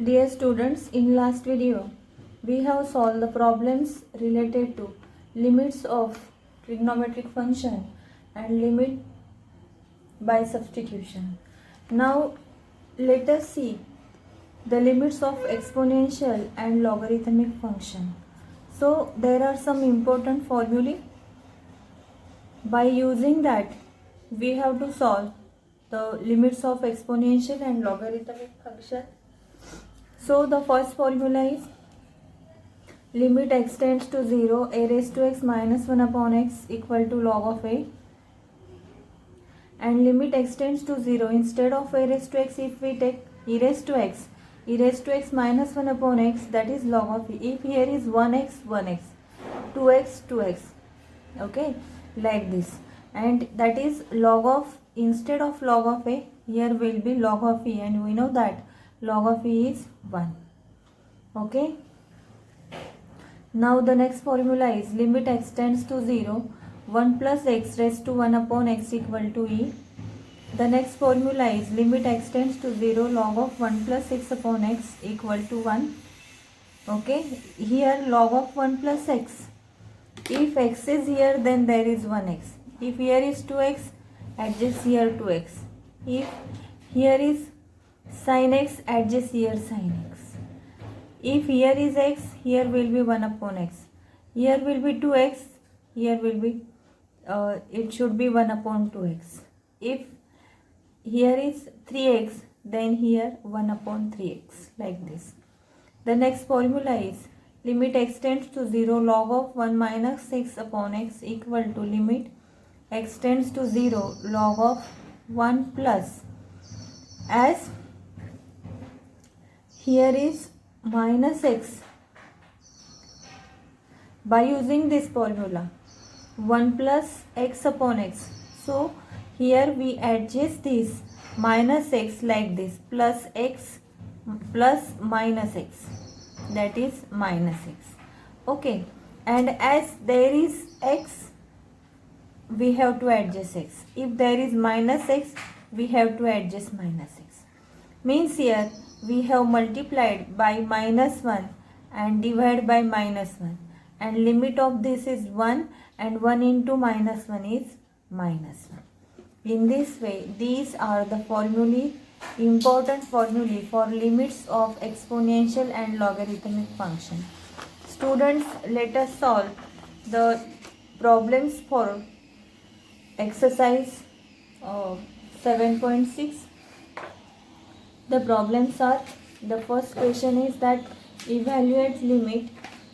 Dear students, in last video, we have solved the problems related to limits of trigonometric function and limit by substitution. Now, let us see the limits of exponential and logarithmic function. So, there are some important formulae. By using that, we have to solve the limits of exponential and logarithmic function. So the first formula is limit x tends to 0 a raised to x minus 1 upon x equal to log of a, and limit x tends to 0 instead of a raised to x, if we take e raised to x minus 1 upon x, that is log of e. If here is 1x 2x 2x, okay, like this, and that is log of, instead of log of a, here will be log of e, and we know that log of e is 1. Okay. Now the next formula is limit x tends to 0 1 plus x raised to 1 upon x equal to e. The next formula is limit x tends to 0 log of 1 plus 6 upon x equal to 1. Okay. Here log of 1 plus x. If x is here, then there is 1x. If here is 2x, adjust here 2x. If here is sin x, adjust here sin x. If here is x, here will be 1 upon x. Here will be 2x, here will be, it should be 1 upon 2x. If here is 3x, then here 1 upon 3x, like this. The next formula is limit x tends to 0 log of 1 minus 6 upon x equal to limit x tends to 0 log of 1 plus, as here is minus x. By using this formula 1 plus x upon x, so here we adjust this minus x like this, plus x plus minus x, that is minus x. Okay, and as there is x, we have to adjust x. If there is minus x, we have to adjust minus x. Means here we have multiplied by minus 1 and divided by minus 1, and limit of this is 1, and 1 into minus 1 is minus 1. In this way, these are the formulae, important formulae for limits of exponential and logarithmic function. Students, let us solve the problems for exercise 7.6. The problems are, the first question is that evaluate limit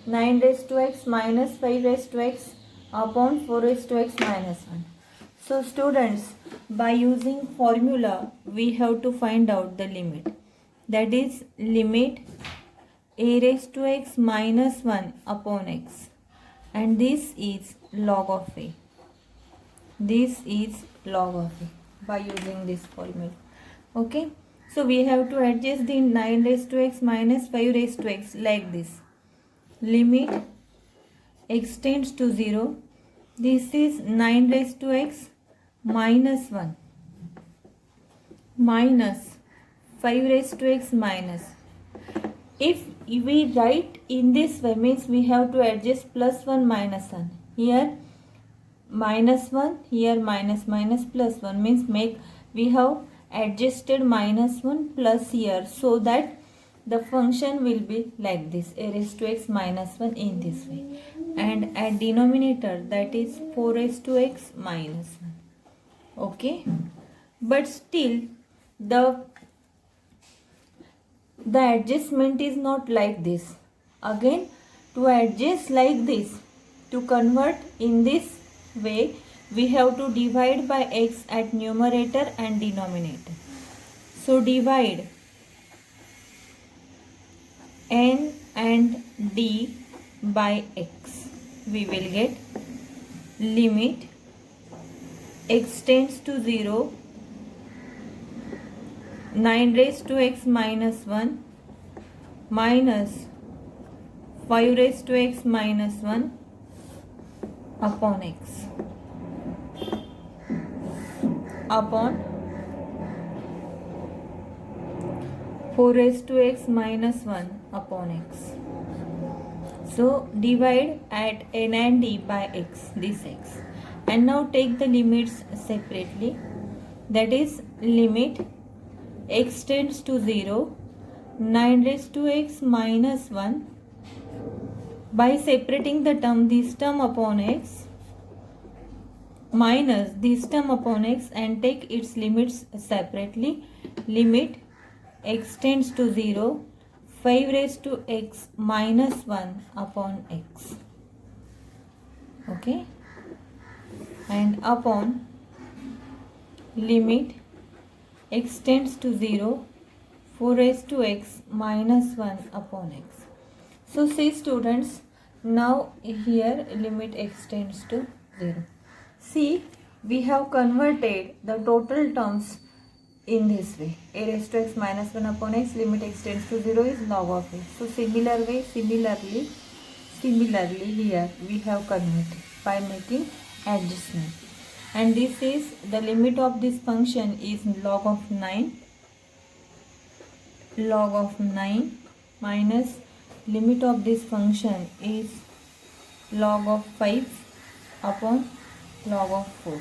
9 raised to x minus 5 raised to x upon 4 raised to x minus 1. So students, by using formula, we have to find out the limit. That is limit a raised to x minus 1 upon x, and this is log of a. This is log of a by using this formula. Okay. So we have to adjust the 9 raised to x minus 5 raised to x like this. Limit x tends to 0. This is 9 raised to x minus 1 minus 5 raised to x minus. If we write in this way, means we have to adjust plus 1 minus 1. Here minus 1, here minus plus 1, means we have adjusted minus 1 plus here, so that the function will be like this, a raised to x minus 1 in this way, and at denominator, that is 4 raised to x minus 1. Okay, but still the adjustment is not like this. Again, to adjust like this, to convert in this way, we have to divide by x at numerator and denominator. So divide n and d by x. We will get limit x tends to 0 9 raised to x minus 1 minus 5 raised to x minus 1 upon x upon 4 raised to x minus 1 upon x. So divide at n and d by x, this x. And now take the limits separately. That is limit x tends to 0, 9 raised to x minus 1. By separating the term, this term upon x minus this term upon x, and take its limits separately. Limit x tends to 0, 5 raised to x minus 1 upon x. Okay, and upon limit x tends to 0, 4 raised to x minus 1 upon x. So see students, now here limit x tends to 0. See, we have converted the total terms in this way. A raised to x minus 1 upon x, limit x tends to 0 is log of a. So similarly here we have converted by making adjustment. And this is the limit of this function is log of 9. Log of 9 minus limit of this function is log of 5 upon log of 4.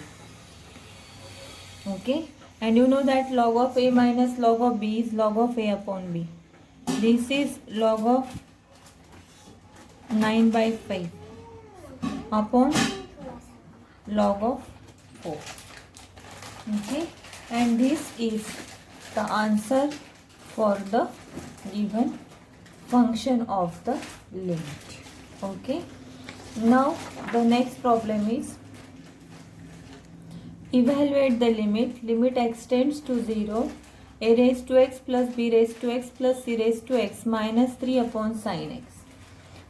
Okay, and you know that log of a minus log of b is log of a upon b. This is log of 9 by 5 upon log of 4. Okay, and this is the answer for the given function of the limit. Okay, now the next problem is evaluate the limit. Limit x tends to 0, a raised to x plus b raised to x plus c raised to x minus 3 upon sin x.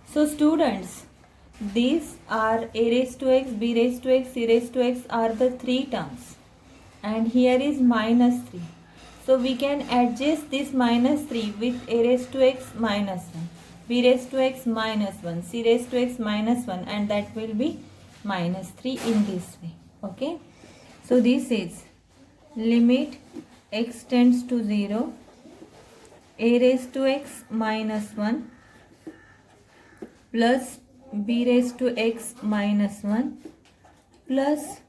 So students, these are a raised to x, b raised to x, c raised to x are the three terms, and here is minus 3. So we can adjust this minus 3 with a raised to x minus 1, b raised to x minus 1, c raised to x minus 1, and that will be minus 3 in this way. Okay, so this is limit x tends to 0, a raised to x minus 1 plus b raised to x minus 1 plus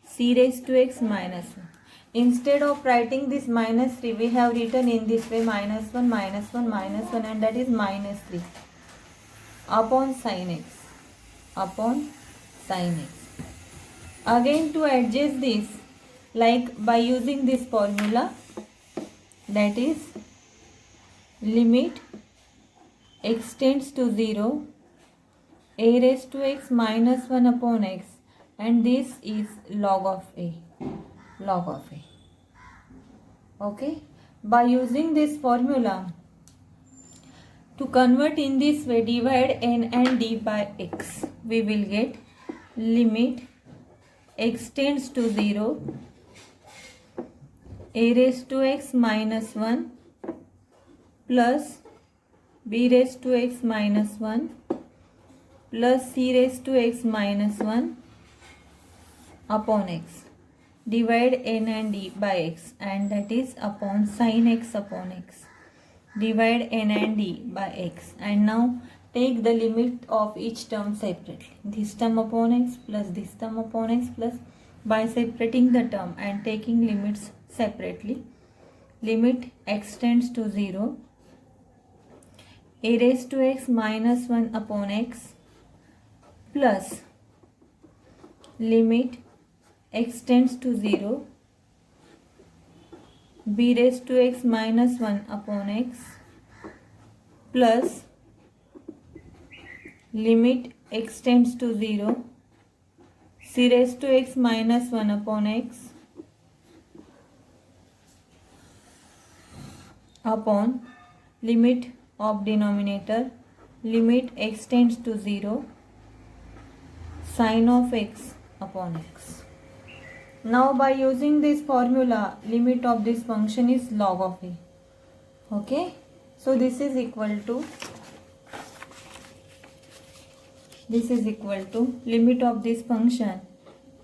c raised to x minus 1. Instead of writing this minus 3, we have written in this way minus 1, minus 1, minus 1, and that is minus 3 upon sin x, upon sin x. Again to adjust this, like by using this formula, that is limit x tends to 0, a raised to x minus 1 upon x, and this is log of a, log of a. Okay, by using this formula, to convert in this way, divide n and d by x, we will get limit x tends to 0, a raised to x minus 1 plus b raised to x minus 1 plus c raised to x minus 1 upon x. Divide n and d by x, and that is upon sin x upon x. Divide n and d by x, and now take the limit of each term separately. This term upon x plus this term upon x plus, by separating the term and taking limits separately, limit x tends to 0, a raised to x minus 1 upon x plus limit x tends to 0, b raised to x minus 1 upon x plus limit x tends to 0, c raised to x minus 1 upon x upon limit of denominator, limit x tends to 0, sin of x upon x. Now by using this formula, limit of this function is log of a. Okay, so this is equal to limit of this function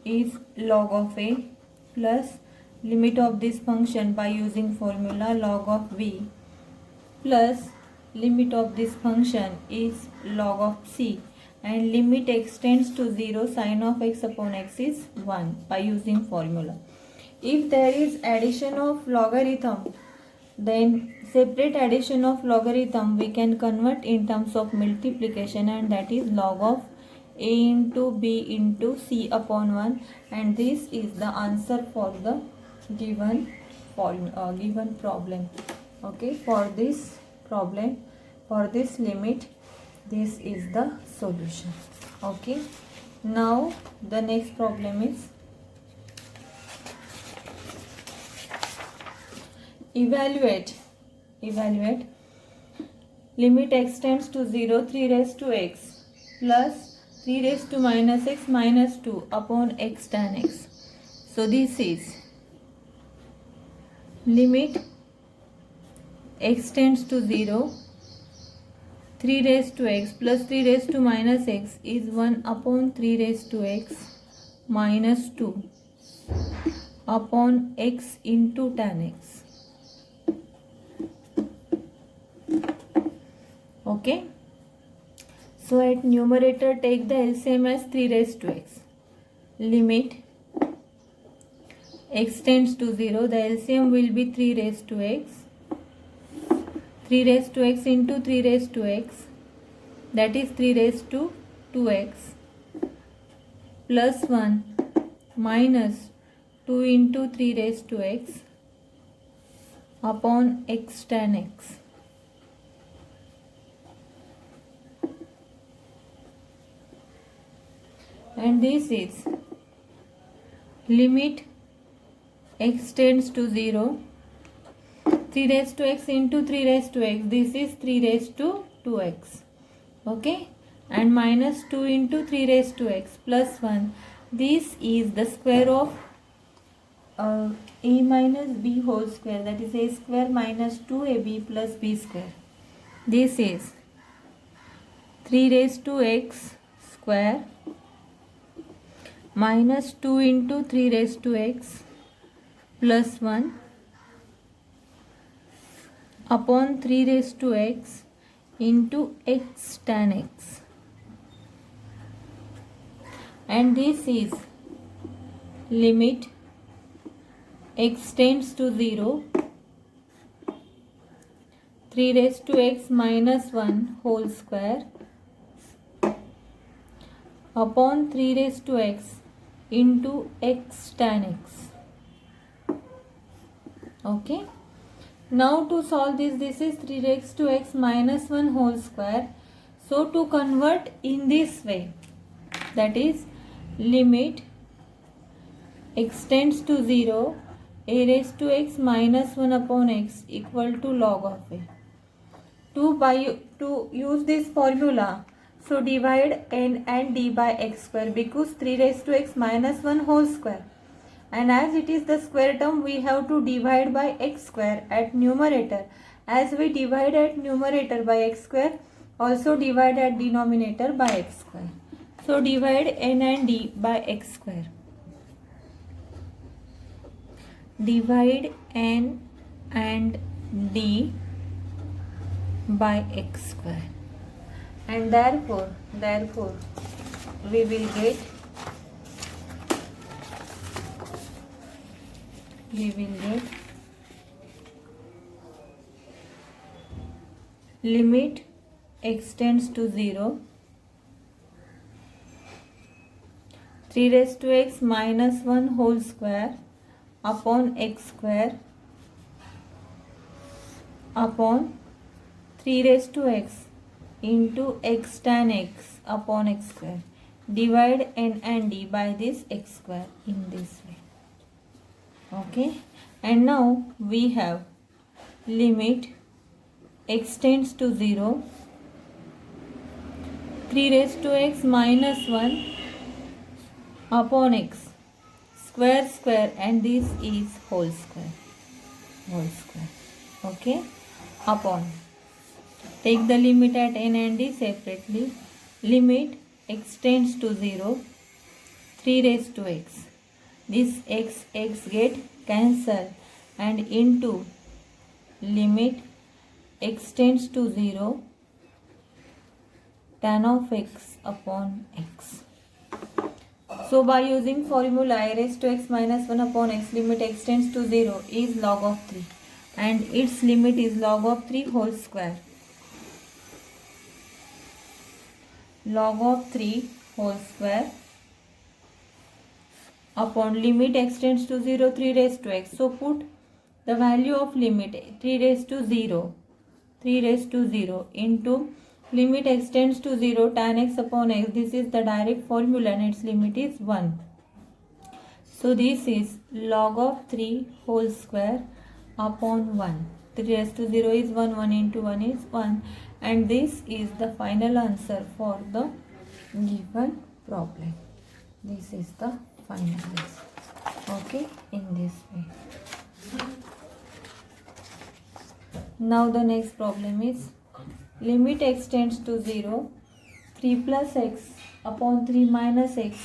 is log of a plus limit of this function by using formula log of v plus limit of this function is log of c, and limit extends to 0, sin of x upon x is 1 by using formula. If there is addition of logarithm, then separate addition of logarithm we can convert in terms of multiplication, and that is log of a into b into c upon 1, and this is the answer for the given problem. Okay, for this problem, for this limit, this is the solution. Okay, now the next problem is evaluate limit x tends to 0, 3 raised to x plus 3 raised to minus x minus 2 upon x tan x. So this is limit x tends to 0, 3 raised to x plus 3 raised to minus x is 1 upon 3 raised to x minus 2 upon x into tan x. Okay, so at numerator take the LCM as 3 raised to x. Limit x tends to 0, the LCM will be 3 raised to x. 3 raised to x into 3 raised to x, that is 3 raised to 2x plus 1 minus 2 into 3 raised to x upon x tan x. And this is limit x tends to 0, 3 raised to x into 3 raised to x, this is 3 raised to 2x. Okay, and minus 2 into 3 raised to x plus 1, this is the square of a minus b whole square, that is a square minus 2ab plus b square. This is 3 raised to x square minus 2 into 3 raised to x plus 1 upon 3 raised to x into x tan x. And this is limit x tends to 0, 3 raised to x minus 1 whole square upon 3 raised to x into x tan x. Okay, now to solve this is 3 raised to x minus 1 whole square. So to convert in this way, that is limit x tends to 0, a raised to x minus 1 upon x equal to log of a. To use this formula, so divide n and d by x square, because 3 raised to x minus 1 whole square, and as it is the square term we have to divide by x square at numerator. As we divide at numerator by x square, also divide at denominator by x square. So divide n and d by x square. Divide n and d by x square, and therefore we will get limit x tends to 0, 3 raised to x minus 1 whole square upon x square upon 3 raised to x into x tan x upon x square. Divide n and d by this x square in this way. Okay, and now we have limit x tends to 0, 3 raised to x minus 1 upon x square, and this is whole square. Okay, upon, take the limit at n and d separately. Limit x tends to 0, 3 raised to x, this x get cancelled, and into limit x tends to 0, tan of x upon x. So by using formula a raised to x minus 1 upon x, limit x tends to 0 is log of 3 and its limit is log of 3 whole square. Log of 3 whole square upon limit x tends to 0, 3 raised to x. So put the value of limit 3 raised to 0 into limit x tends to 0 tan x upon x. This is the direct formula and its limit is 1. So this is log of 3 whole square upon 1. 3 raised to 0 is 1, 1 into 1 is 1, and this is the final answer for the given problem. This is the final answer. Okay, in this way. Now the next problem is limit x tends to 0, 3 plus x upon 3 minus x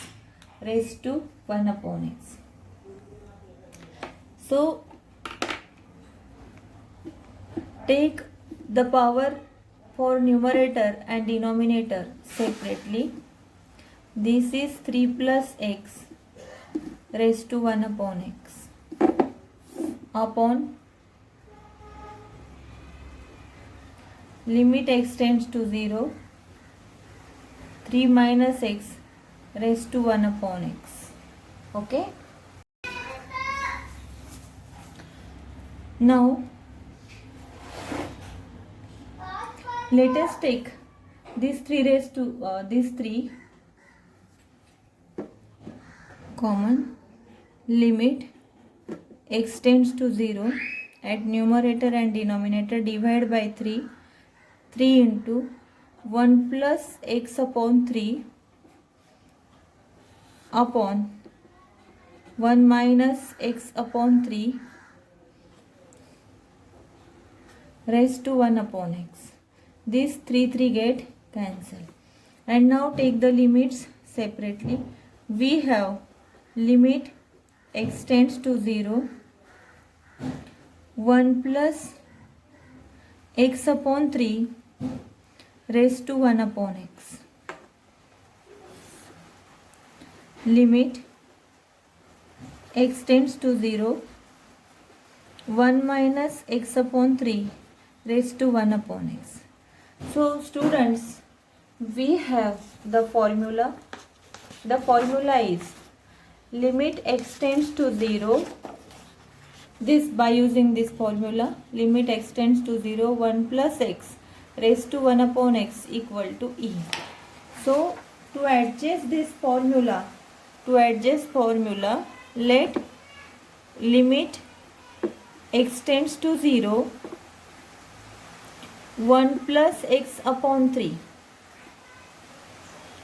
raised to 1 upon x. So take the power for numerator and denominator separately. This is 3 plus x raised to 1 upon x upon limit x tends to 0, 3 minus x raised to 1 upon x. Okay. Now let us take this 3 raised to this 3 common. Limit x tends to 0 at numerator and denominator, divide by 3 into 1 plus x upon 3 upon 1 minus x upon 3 raised to 1 upon x. This 3 get cancelled. And now take the limits separately. We have limit x tends to 0, 1 plus x upon 3 raised to 1 upon x. Limit x tends to 0, 1 minus x upon 3 raised to 1 upon x. So students, we have the formula. The formula is limit x tends to 0. This by using this formula, limit x tends to 0, 1 plus x raised to 1 upon x equal to e. So to adjust this formula, let limit x tends to 0, 1 plus x upon 3.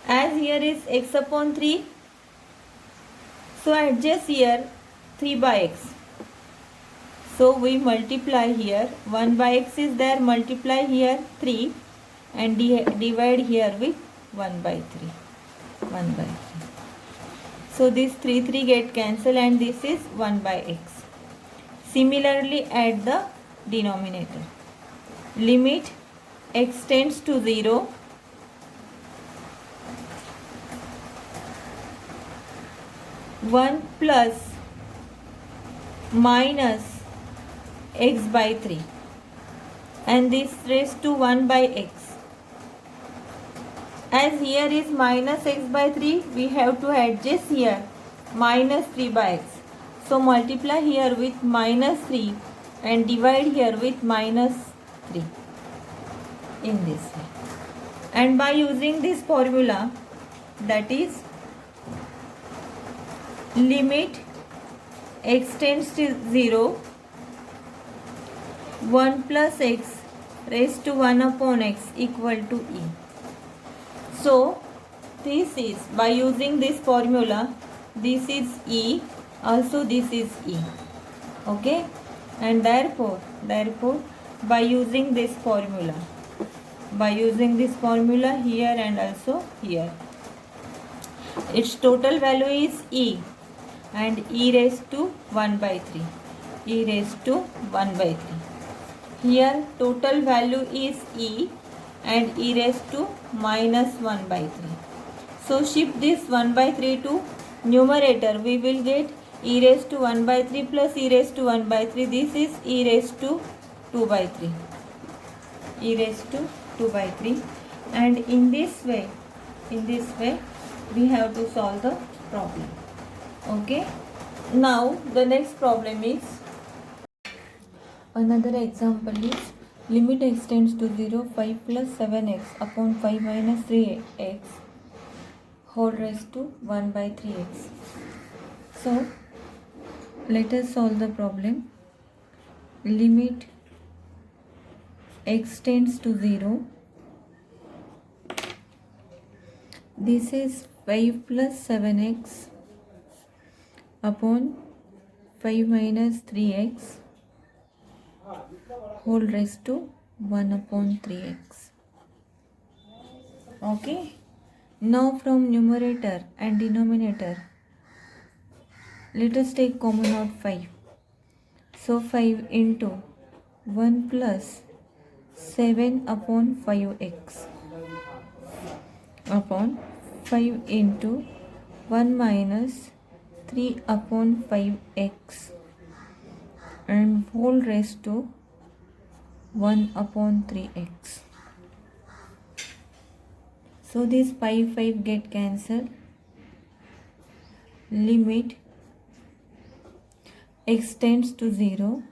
As here is x upon 3, so adjust here 3 by x. So we multiply here, 1 by x is there, multiply here 3 and divide here with 1 by 3. 1 by 3. So this 3 get cancelled and this is 1 by x. Similarly add the denominator. Limit x tends to 0, 1 plus minus x by 3 and this raised to 1 by x. As here is minus x by 3, we have to adjust here minus 3 by x. So multiply here with minus 3 and divide here with minus 3 in this way. And by using this formula, that is limit x tends to 0, 1 plus x raised to 1 upon x equal to e. So this is, by using this formula, this is e, also this is e. Okay, and therefore by using this formula here and also here, its total value is e and e raised to 1 by 3. Here total value is e and e raised to minus 1 by 3. So shift this 1 by 3 to numerator. We will get e raised to 1 by 3 plus e raised to 1 by 3. This is e raised to 2 by 3. E raised to 2 by 3. And in this way we have to solve the problem. Okay. Now the next problem is, another example is limit extends to 0, 5 plus 7x upon 5 minus 3x whole raised to 1 by 3x. So let us solve the problem. Limit x tends to 0. This is 5 plus 7x upon 5 minus 3x whole raised to 1 upon 3x. Okay. Now from numerator and denominator, let us take common out 5. So 5 into 1 plus 7 upon 5x upon 5 into 1 minus 3 upon 5x and whole raised to 1 upon 3x. So this 5 get cancelled. Limit x tends to 0.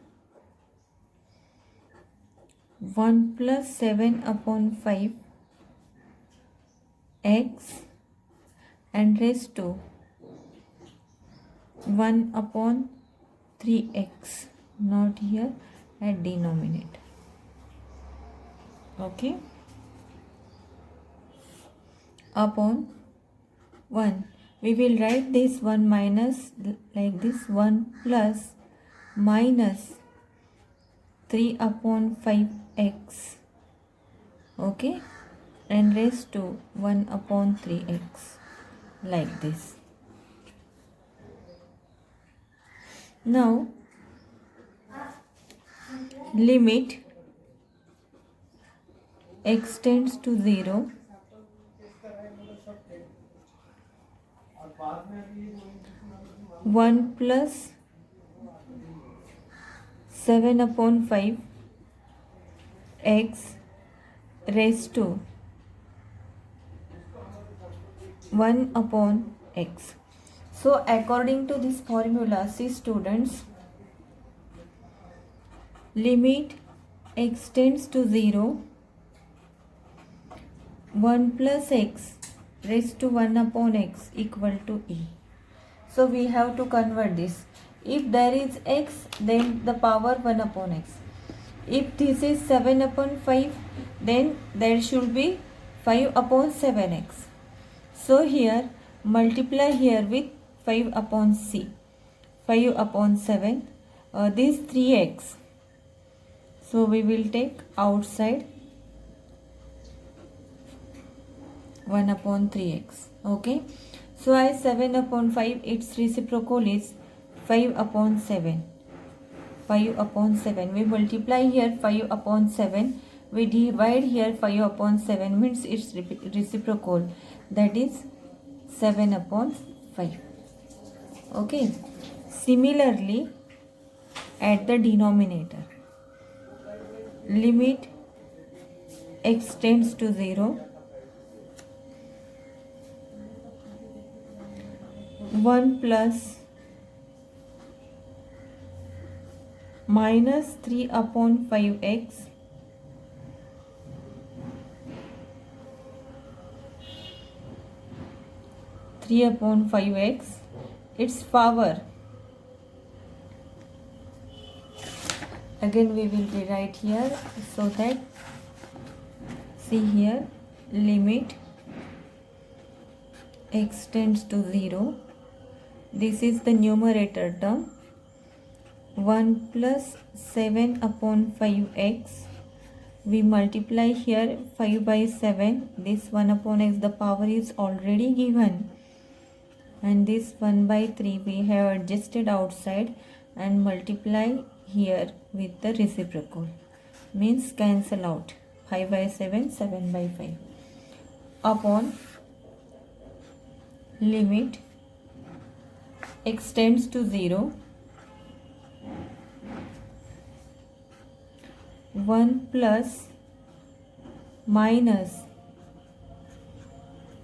1 plus 7 upon 5 x and raised to 1 upon 3x, not here at denominator. Okay. Upon 1. We will write this 1 minus like this, 1 plus minus 3 upon 5x. Okay. And raised to 1 upon 3x like this. Now limit x tends to 0. 1 plus 7 upon 5 x raised to 1 upon x. So according to this formula, see students, limit x tends to 0, 1 plus x raised to 1 upon x equal to e. So we have to convert this. If there is x, then the power 1 upon x. If this is 7 upon 5, then there should be 5 upon 7x. So here multiply here with 5 upon c. 5 upon 7. This 3x. So we will take outside 1 upon 3x. Okay. So as 7 upon 5, its reciprocal is 5 upon 7. 5 upon 7. We multiply here 5 upon 7. We divide here 5 upon 7 means its reciprocal. That is 7 upon 5. Okay. Similarly, at the denominator, limit x tends to 0. 1 plus minus 3 upon 5x upon 5x, its power. Again we will rewrite here so that, see here, limit x tends to 0. This is the numerator term. 1 plus 7 upon 5x. We multiply here 5 by 7. This 1 upon x, the power is already given. And this 1 by 3 we have adjusted outside and multiply here with the reciprocal. means cancel out. 5 by 7, 7 by 5 upon limit x tends to 0, 1 plus minus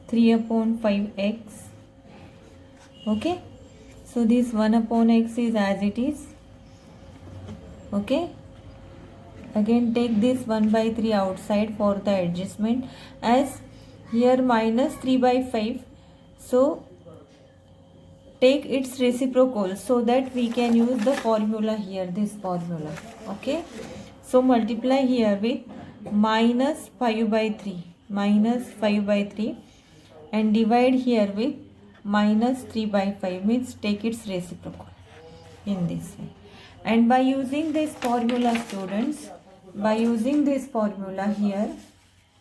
3 upon 5x. Okay, so this 1 upon x is as it is. Okay, again take this 1 by 3 outside for the adjustment, as here minus 3 by 5, so take its reciprocal so that we can use the formula here, this formula. Okay, so multiply here with minus 5 by 3, minus 5 by 3, and divide here with minus 3 by 5, means take its reciprocal in this way. And by using this formula, students, by using this formula here,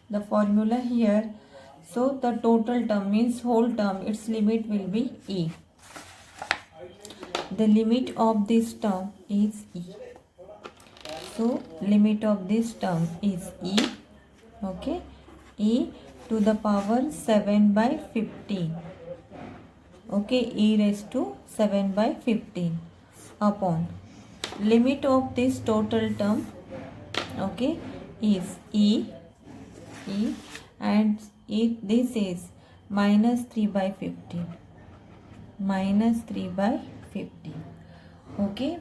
the formula here, so the total term means whole term, its limit will be e. The limit of this term is e. So limit of this term is e. Okay, e to the power 7 by 15. Okay, e raised to 7 by 15 upon limit of this total term, okay, is e, and this is minus 3 by 15, minus 3 by 15. Okay,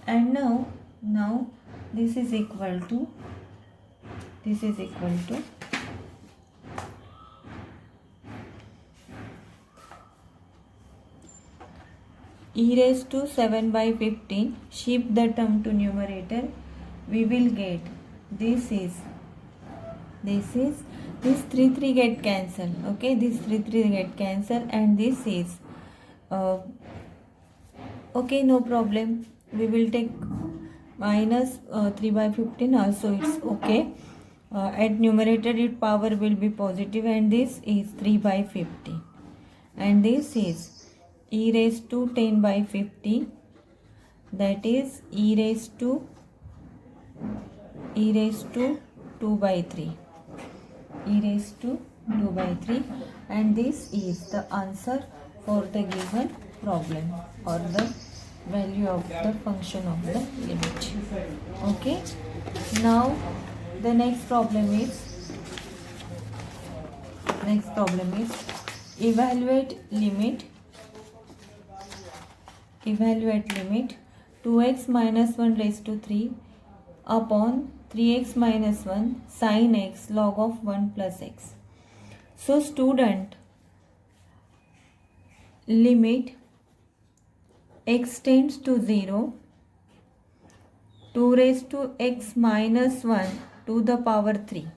and now this is equal to e raised to 7 by 15. Shift the term to numerator. We will get this 3 get cancel. Okay, this 3 get cancel, and this is okay, no problem. We will take minus 3 by 15 also, it's okay. At numerator its power will be positive, and this is 3 by 15, and this is e raised to 10 by 15, that is e raised to 2 by 3, e raised to 2 by 3, and this is the answer for the given problem, or the value of the function of the limit. Okay, now the next problem is evaluate limit 2x minus 1 raised to 3 upon 3x minus 1 sin x log of 1 plus x. So student, limit x tends to 0, 2 raised to x minus 1 to the power 3.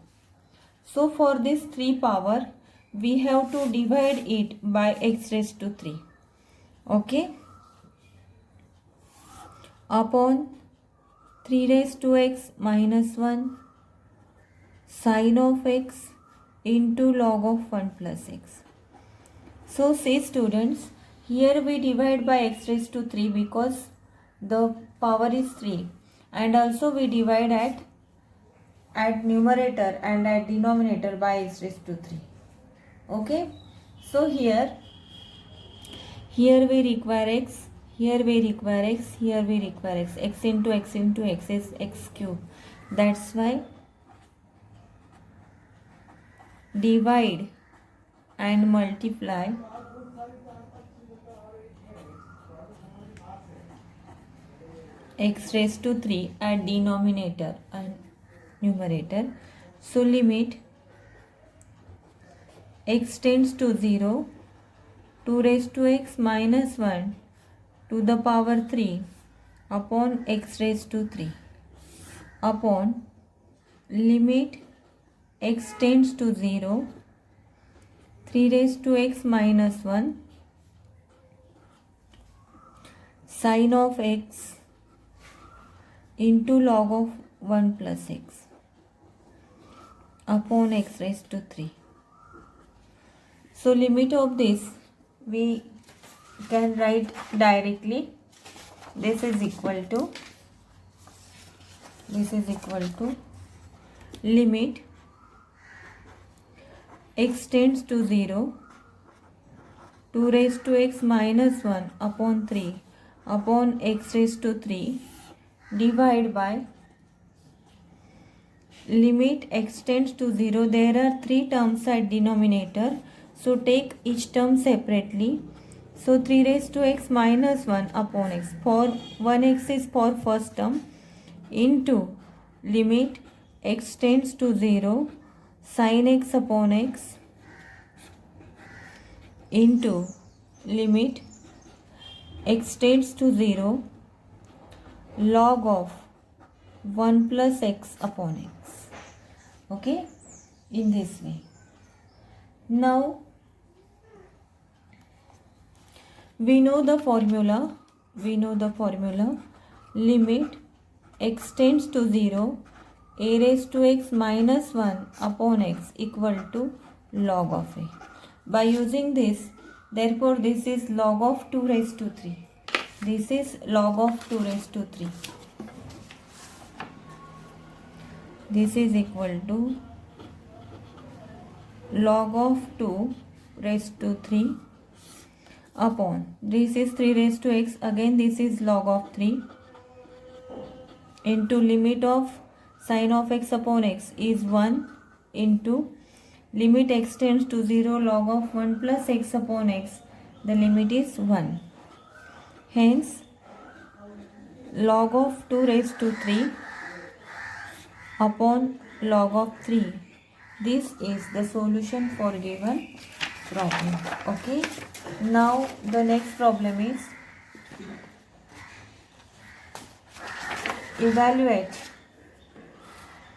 So for this 3 power, we have to divide it by x raised to 3. Okay, upon 3 raised to x minus 1 sin of x into log of 1 plus x. So see students, here we divide by x raised to 3 because the power is 3, and also we divide at numerator and at denominator by x raised to 3. Okay, so here we require x, here we require x, here we require x. X into x is x cube. That's why divide and multiply x raised to 3 at denominator and numerator. So limit x tends to 0, 2 raised to x minus 1 to the power 3 upon x raised to 3 upon limit x tends to 0, 3 raised to x minus 1 sin of x into log of 1 plus x upon x raised to 3. So limit of this we can write directly. This is equal to this is equal to limit x tends to 0, 2 raised to x minus 1 upon 3 upon x raised to 3 divide by limit x tends to 0. There are 3 terms at denominator, so take each term separately. So 3 raised to x minus 1 upon x, for 1x is for first term, into limit x tends to 0 sin x upon x into limit x tends to 0 log of 1 plus x upon x. Okay, in this way. Now we know the formula. Limit x tends to 0, a raised to x minus 1 upon x equal to log of a. By using this, therefore this is log of 2 raised to 3. This is log of 2 raised to 3. This is equal to log of 2 raised to 3 upon, this is 3 raised to x, again this is log of 3, into limit of sin of x upon x is 1 into limit x tends to 0 log of 1 plus x upon x, the limit is 1. Hence log of 2 raised to 3 upon log of 3. This is the solution for given problem. Okay. Now the next problem is evaluate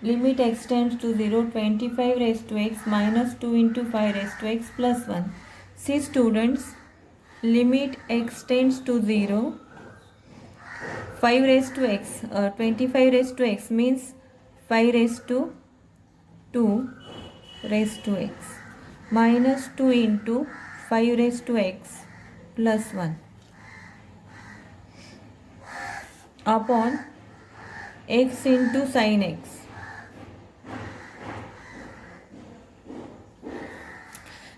limit x tends to 0, 25 raised to x minus 2 into 5 raised to x plus 1. See students, limit x tends to 0, 5 raised to x, 25 raised to x means 5 raised to 2 raised to x minus 2 into 5 raised to x plus 1 upon x into sin x.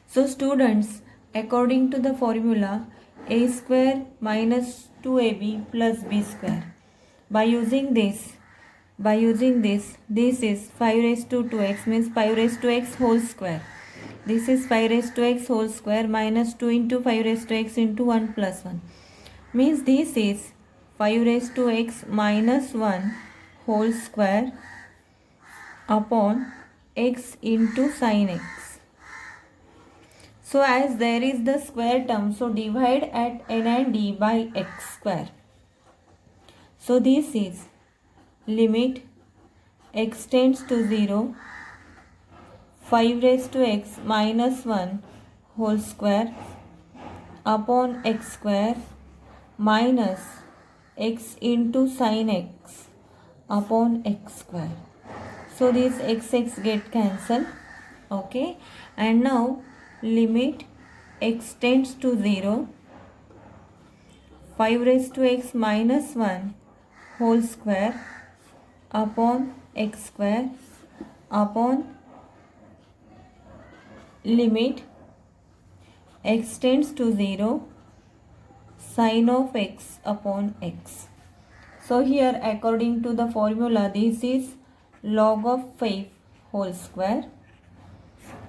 So students, according to the formula a square minus 2ab plus b square, by using this, this is 5 raised to 2x means 5 raised to x whole square. This is 5 raised to x whole square minus 2 into 5 raised to x into 1 plus 1. Means this is 5 raised to x minus 1 whole square upon x into sin x. So as there is the square term, so divide at n and d by x square. So this is limit x tends to 0, 5 raised to x minus 1 whole square upon x square minus x into sin x upon x square. So these x get cancelled. Okay, and now limit x tends to 0, 5 raised to x minus 1 whole square upon x square upon limit x tends to 0 sin of x upon x. So here according to the formula, this is log of 5 whole square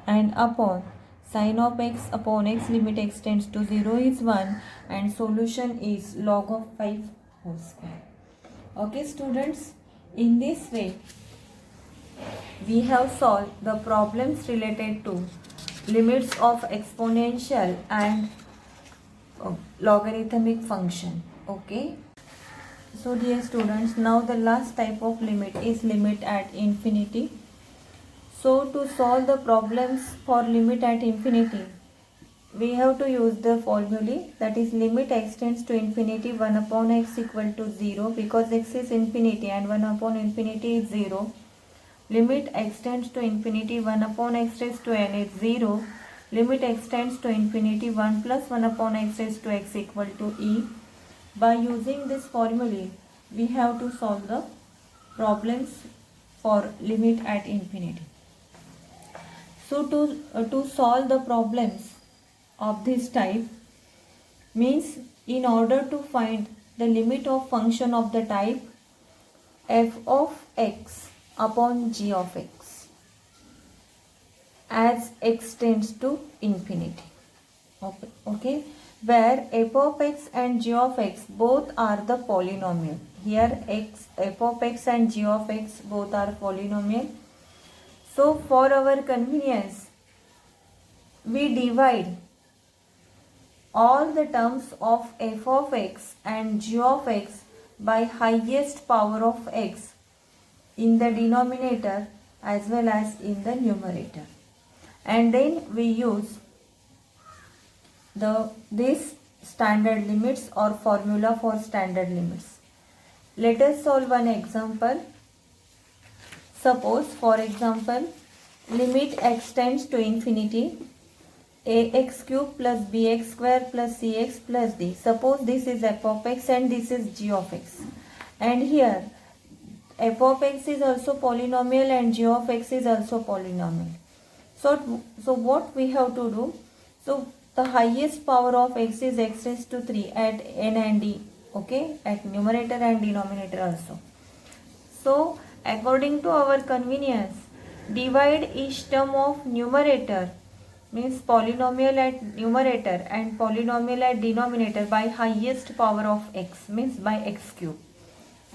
and upon sin of x upon x, limit x tends to 0 is 1 and solution is log of 5 whole square. Okay students, in this way we have solved the problems related to limits of exponential and logarithmic function. Okay. So dear students, now the last type of limit is limit at infinity. So to solve the problems for limit at infinity, we have to use the formula, that is limit x tends to infinity 1 upon x equal to 0, because x is infinity and 1 upon infinity is 0. Limit x tends to infinity 1 upon x raised to n is 0. Limit x tends to infinity 1 plus 1 upon x raised to x equal to e. By using this formula, we have to solve the problems for limit at infinity. So to solve the problems of this type means in order to find the limit of function of the type f of x upon g of x as x tends to infinity. Okay, where f of x and g of x both are the polynomial. Here f of x and g of x both are polynomial. So for our convenience, we divide all the terms of f of x and g of x by highest power of x in the denominator as well as in the numerator. And then we use this standard limits or formula for standard limits. Let us solve one example. Suppose, for example, limit x tends to infinity ax cube plus bx square plus cx plus d. Suppose this is f of x and this is g of x. And here f of x is also polynomial and g of x is also polynomial. So what we have to do? So the highest power of x is x raised to 3 at n and d. Okay, at numerator and denominator also. So according to our convenience, divide each term of numerator means polynomial at numerator and polynomial at denominator by highest power of x means by x cube.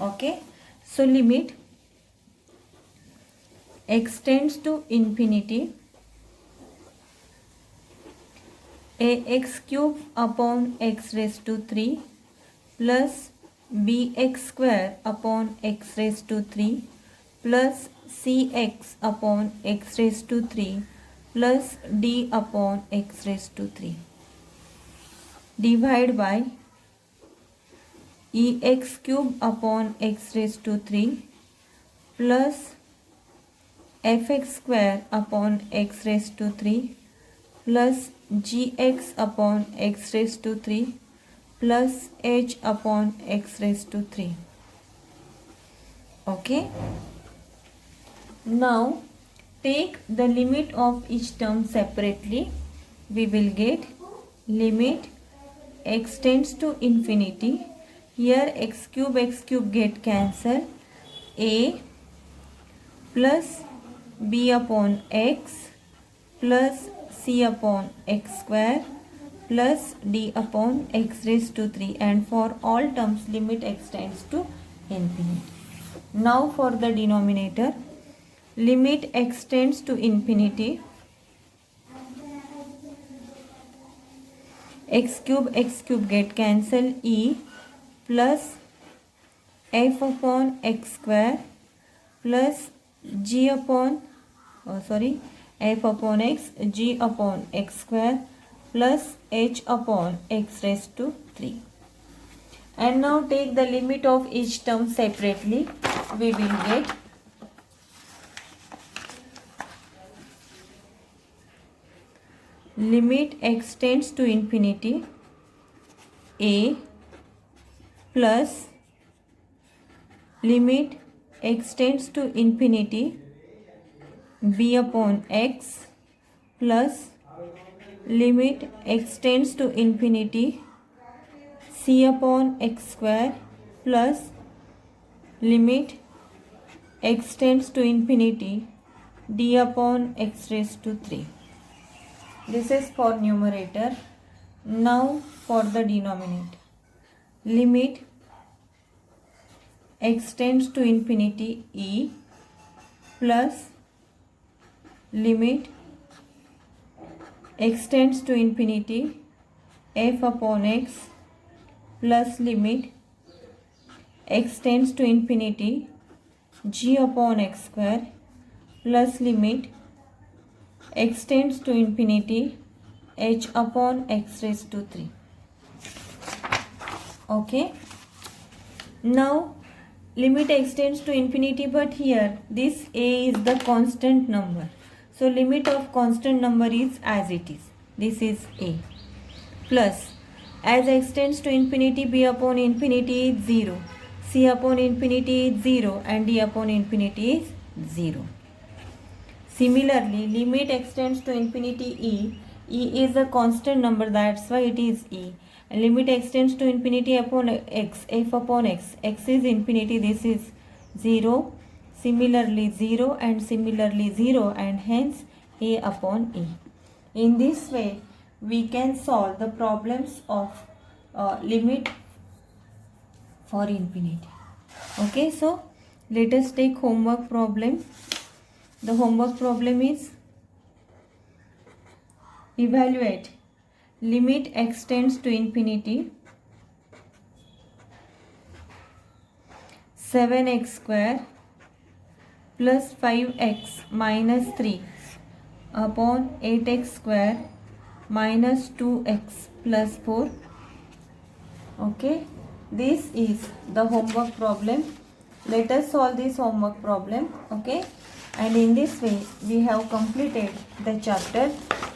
Okay, so limit x tends to infinity ax cube upon x raised to 3 plus bx square upon x raised to 3 plus cx upon x raised to 3 plus d upon x raised to 3. Divide by ex cube upon x raised to 3 plus fx square upon x raised to 3 plus gx upon x raised to 3 plus h upon x raised to 3. Okay. Now take the limit of each term separately. We will get limit x tends to infinity. Here x cube get cancelled. A plus b upon x plus c upon x square plus d upon x raised to 3, and for all terms limit x tends to infinity. Now for the denominator, limit x tends to infinity x cube get cancelled. E plus f upon x square plus g upon f upon x g upon x square plus h upon x raised to 3. And now take the limit of each term separately. We will get limit x tends to infinity a plus limit x tends to infinity b upon x plus limit x tends to infinity c upon x square plus limit x tends to infinity d upon x raised to 3. This is for numerator. Now for the denominator, limit x tends to infinity e plus limit x tends to infinity f upon x plus limit x tends to infinity g upon x square plus limit x tends to infinity h upon x raised to 3. Okay. Now limit x tends to infinity, but here this a is the constant number. So limit of constant number is as it is. This is a plus as x tends to infinity b upon infinity is 0. c upon infinity is 0 and d upon infinity is 0. Similarly, limit extends to infinity e is a constant number, that's why it is e. And limit extends to infinity upon x, f upon x is infinity, this is 0. Similarly 0 and similarly 0, and hence a upon e. In this way, we can solve the problems of limit for infinity. Okay, so let us take homework problem. The homework problem is evaluate limit extends to infinity 7x square plus 5x minus 3 upon 8x square minus 2x plus 4. Okay, this is the homework problem. Let us solve this homework problem. Okay, and in this way we have completed the chapter.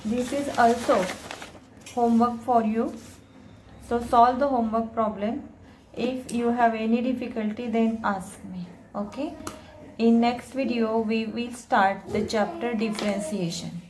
This is also homework for you. So solve the homework problem. If you have any difficulty, then ask me. Okay, in next video we will start the chapter differentiation.